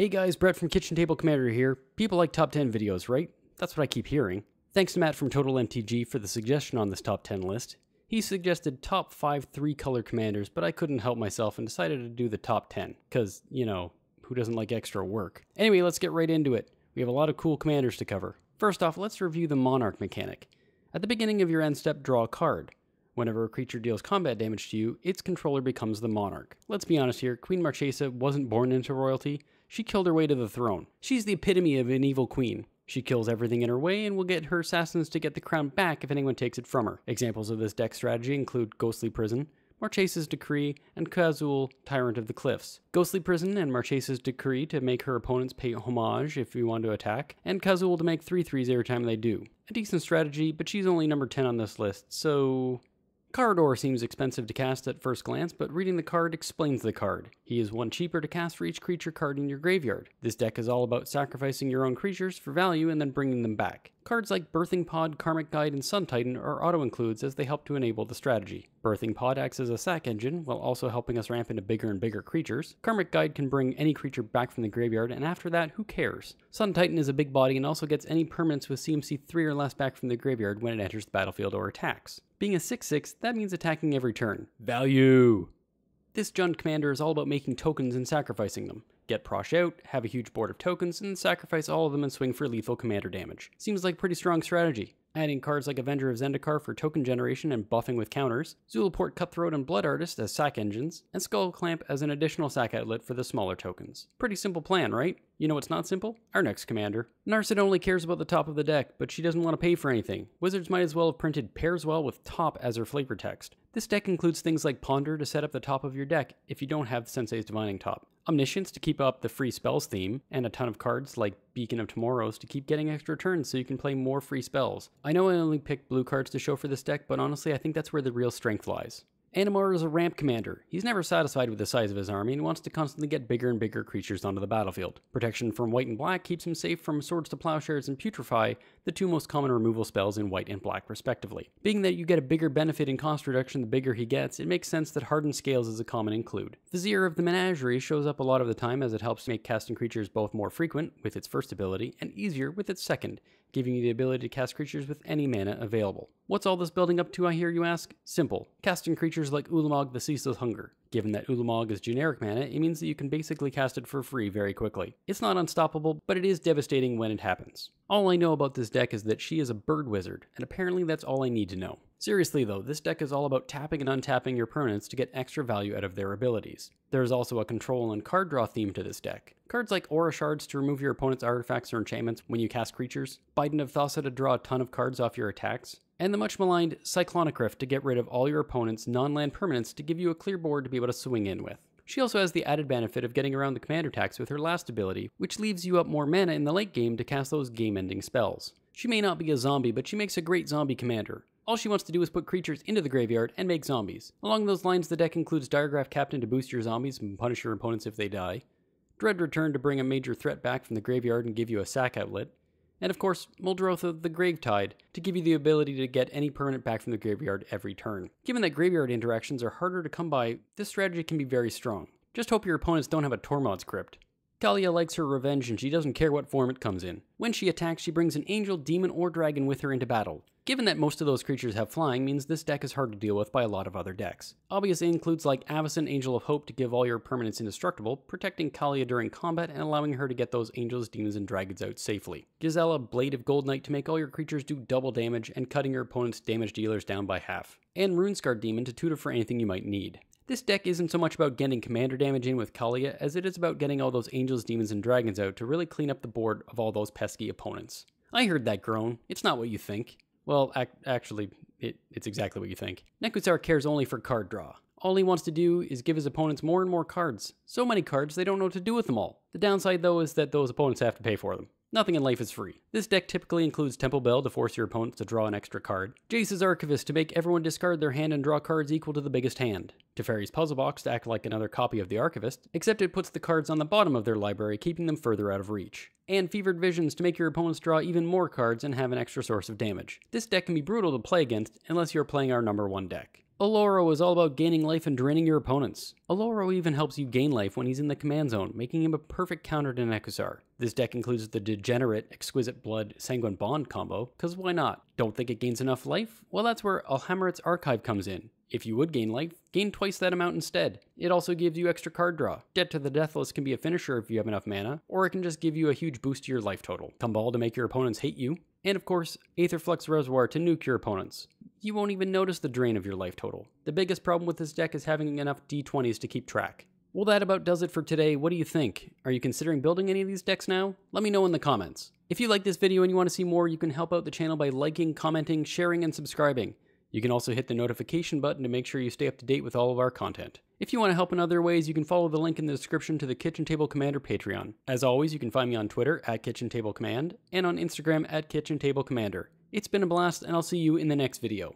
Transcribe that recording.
Hey guys, Brett from Kitchen Table Commander here. People like top 10 videos, right? That's what I keep hearing. Thanks to Matt from TotalMTG for the suggestion on this top 10 list. He suggested top 5 3-color commanders, but I couldn't help myself and decided to do the top 10. Cause, you know, who doesn't like extra work? Anyway, let's get right into it. We have a lot of cool commanders to cover. First off, let's review the Monarch mechanic. At the beginning of your end step, draw a card. Whenever a creature deals combat damage to you, its controller becomes the Monarch. Let's be honest here, Queen Marchesa wasn't born into royalty. She killed her way to the throne. She's the epitome of an evil queen. She kills everything in her way and will get her assassins to get the crown back if anyone takes it from her. Examples of this deck strategy include Ghostly Prison, Marchesa's Decree, and Kazul, Tyrant of the Cliffs. Ghostly Prison and Marchesa's Decree to make her opponents pay homage if you want to attack, and Kazul to make 3/3s every time they do. A decent strategy, but she's only number 10 on this list, so... Karador seems expensive to cast at first glance, but reading the card explains the card. He is 1 cheaper to cast for each creature card in your graveyard. This deck is all about sacrificing your own creatures for value and then bringing them back. Cards like Birthing Pod, Karmic Guide, and Sun Titan are auto-includes as they help to enable the strategy. Birthing Pod acts as a sack engine, while also helping us ramp into bigger and bigger creatures. Karmic Guide can bring any creature back from the graveyard, and after that, who cares? Sun Titan is a big body and also gets any permanents with CMC 3 or less back from the graveyard when it enters the battlefield or attacks. Being a 6/6, that means attacking every turn. Value! This Jund commander is all about making tokens and sacrificing them. Get Prossh out, have a huge board of tokens, and sacrifice all of them and swing for lethal commander damage. Seems like a pretty strong strategy. Adding cards like Avenger of Zendikar for token generation and buffing with counters, Zulaport Cutthroat and Blood Artist as sack engines, and Skull Clamp as an additional sack outlet for the smaller tokens. Pretty simple plan, right? You know what's not simple? Our next commander. Narset only cares about the top of the deck, but she doesn't want to pay for anything. Wizards might as well have printed pairs well with top as her flavor text. This deck includes things like Ponder to set up the top of your deck if you don't have the Sensei's Divining top, Omniscience to keep up the free spells theme, and a ton of cards like Beacon of Tomorrows to keep getting extra turns so you can play more free spells. I know I only picked blue cards to show for this deck, but honestly I think that's where the real strength lies. Animar is a ramp commander. He's never satisfied with the size of his army and wants to constantly get bigger and bigger creatures onto the battlefield. Protection from white and black keeps him safe from Swords to Plowshares and Putrefy, the 2 most common removal spells in white and black respectively. Being that you get a bigger benefit in cost reduction the bigger he gets, it makes sense that Hardened Scales is a common include. Vizier of the Menagerie shows up a lot of the time as it helps make casting creatures both more frequent with its first ability and easier with its second, giving you the ability to cast creatures with any mana available. What's all this building up to, I hear you ask? Simple. Casting creatures like Ulamog the Ceaseless Hunger. Given that Ulamog is generic mana, it means that you can basically cast it for free very quickly. It's not unstoppable, but it is devastating when it happens. All I know about this deck is that she is a bird wizard, and apparently that's all I need to know. Seriously though, this deck is all about tapping and untapping your permanents to get extra value out of their abilities. There is also a control and card draw theme to this deck. Cards like Aura Shards to remove your opponent's artifacts or enchantments when you cast creatures, Bident of Thassa to draw a ton of cards off your attacks, and the much maligned Cyclonic Rift to get rid of all your opponent's non-land permanents to give you a clear board to be able to swing in with. She also has the added benefit of getting around the commander tax with her last ability, which leaves you up more mana in the late game to cast those game-ending spells. She may not be a zombie, but she makes a great zombie commander. All she wants to do is put creatures into the graveyard and make zombies. Along those lines, the deck includes Diregraph Captain to boost your zombies and punish your opponents if they die, Dread Return to bring a major threat back from the graveyard and give you a sack outlet, and of course, Muldroth of the Gravetide to give you the ability to get any permanent back from the graveyard every turn. Given that graveyard interactions are harder to come by, this strategy can be very strong. Just hope your opponents don't have a Tormod's Crypt. Kaalia likes her revenge and she doesn't care what form it comes in. When she attacks, she brings an angel, demon, or dragon with her into battle. Given that most of those creatures have flying means this deck is hard to deal with by a lot of other decks. Obvious includes like Avacyn, Angel of Hope to give all your permanents indestructible, protecting Kaalia during combat and allowing her to get those angels, demons, and dragons out safely. Gisela, Blade of Gold Knight to make all your creatures do double damage and cutting your opponent's damage dealers down by half. And Runescarred Demon to tutor for anything you might need. This deck isn't so much about getting commander damage in with Kaalia as it is about getting all those angels, demons, and dragons out to really clean up the board of all those pesky opponents. I heard that groan. It's not what you think. Well, actually, it's exactly what you think. Nekusar cares only for card draw. All he wants to do is give his opponents more and more cards. So many cards, they don't know what to do with them all. The downside, though, is that those opponents have to pay for them. Nothing in life is free. This deck typically includes Temple Bell to force your opponents to draw an extra card, Jace's Archivist to make everyone discard their hand and draw cards equal to the biggest hand, Teferi's Puzzle Box to act like another copy of the Archivist, except it puts the cards on the bottom of their library, keeping them further out of reach, and Fevered Visions to make your opponents draw even more cards and have an extra source of damage. This deck can be brutal to play against unless you're playing our number 1 deck. Oloro is all about gaining life and draining your opponents. Oloro even helps you gain life when he's in the command zone, making him a perfect counter to Nekusar. This deck includes the Degenerate Exquisite Blood Sanguine Bond combo, cause why not? Don't think it gains enough life? Well, that's where Alhammarit's Archive comes in. If you would gain life, gain twice that amount instead. It also gives you extra card draw. Debt to the Deathless can be a finisher if you have enough mana, or it can just give you a huge boost to your life total. Kumbal to make your opponents hate you, and of course, Aetherflux Reservoir to nuke your opponents. You won't even notice the drain of your life total. The biggest problem with this deck is having enough D20s to keep track. Well, that about does it for today. What do you think? Are you considering building any of these decks now? Let me know in the comments. If you like this video and you want to see more, you can help out the channel by liking, commenting, sharing, and subscribing. You can also hit the notification button to make sure you stay up to date with all of our content. If you want to help in other ways, you can follow the link in the description to the Kitchen Table Commander Patreon. As always, you can find me on Twitter @KitchenTableCommand and on Instagram @KitchenTableCommander. It's been a blast, and I'll see you in the next video.